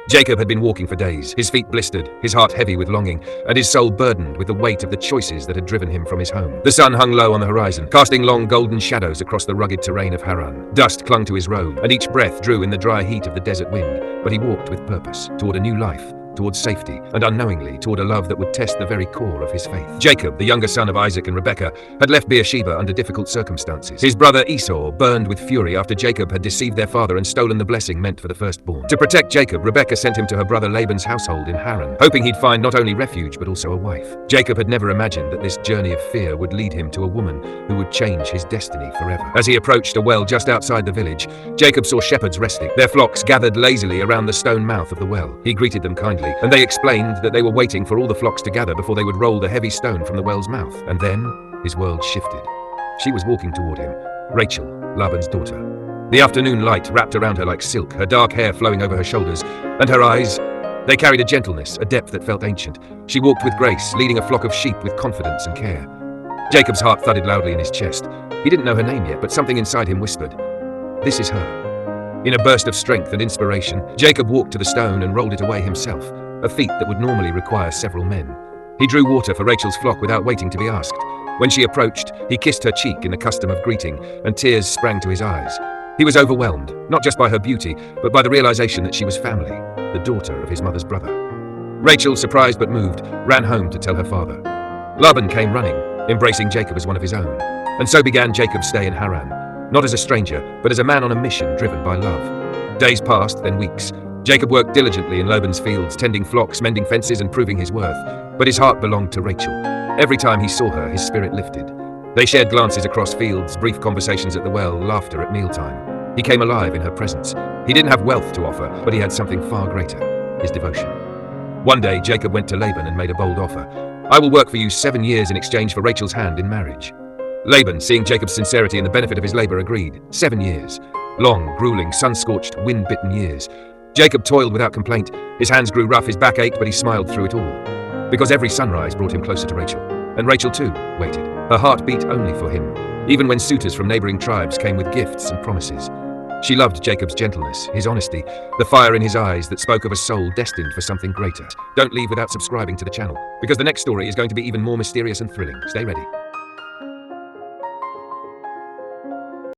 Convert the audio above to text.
Jacob had been walking for days, his feet blistered, his heart heavy with longing, and his soul burdened with the weight of the choices that had driven him from his home. The sun hung low on the horizon, casting long golden shadows across the rugged terrain of Haran. Dust clung to his robe, and each breath drew in the dry heat of the desert wind, but he walked with purpose, toward a new life, towards safety, and unknowingly toward a love that would test the very core of his faith. Jacob, the younger son of Isaac and Rebekah, had left Beersheba under difficult circumstances. His brother Esau burned with fury after Jacob had deceived their father and stolen the blessing meant for the firstborn. To protect Jacob, Rebekah sent him to her brother Laban's household in Haran, hoping he'd find not only refuge but also a wife. Jacob had never imagined that this journey of fear would lead him to a woman who would change his destiny forever. As he approached a well just outside the village, Jacob saw shepherds resting, their flocks gathered lazily around the stone mouth of the well. He greeted them kindly, and they explained that they were waiting for all the flocks to gather before they would roll the heavy stone from the well's mouth. And then his world shifted. She was walking toward him, Rachel, Laban's daughter. The afternoon light wrapped around her like silk, her dark hair flowing over her shoulders, and her eyes, they carried a gentleness, a depth that felt ancient. She walked with grace, leading a flock of sheep with confidence and care. Jacob's heart thudded loudly in his chest. He didn't know her name yet, but something inside him whispered, "This is her." In a burst of strength and inspiration, Jacob walked to the stone and rolled it away himself, a feat that would normally require several men. He drew water for Rachel's flock without waiting to be asked. When she approached, he kissed her cheek in the custom of greeting, and tears sprang to his eyes. He was overwhelmed, not just by her beauty, but by the realization that she was family, the daughter of his mother's brother. Rachel, surprised but moved, ran home to tell her father. Laban came running, embracing Jacob as one of his own. And so began Jacob's stay in Haran, not as a stranger, but as a man on a mission driven by love. Days passed, then weeks. Jacob worked diligently in Laban's fields, tending flocks, mending fences, and proving his worth. But his heart belonged to Rachel. Every time he saw her, his spirit lifted. They shared glances across fields, brief conversations at the well, laughter at mealtime. He came alive in her presence. He didn't have wealth to offer, but he had something far greater, his devotion. One day, Jacob went to Laban and made a bold offer. "I will work for you 7 years in exchange for Rachel's hand in marriage." Laban, seeing Jacob's sincerity and the benefit of his labor, agreed. 7 years. Long, grueling, sun-scorched, wind-bitten years. Jacob toiled without complaint. His hands grew rough, his back ached, but he smiled through it all. Because every sunrise brought him closer to Rachel. And Rachel, too, waited. Her heart beat only for him, even when suitors from neighboring tribes came with gifts and promises. She loved Jacob's gentleness, his honesty, the fire in his eyes that spoke of a soul destined for something greater. Don't leave without subscribing to the channel, because the next story is going to be even more mysterious and thrilling. Stay ready.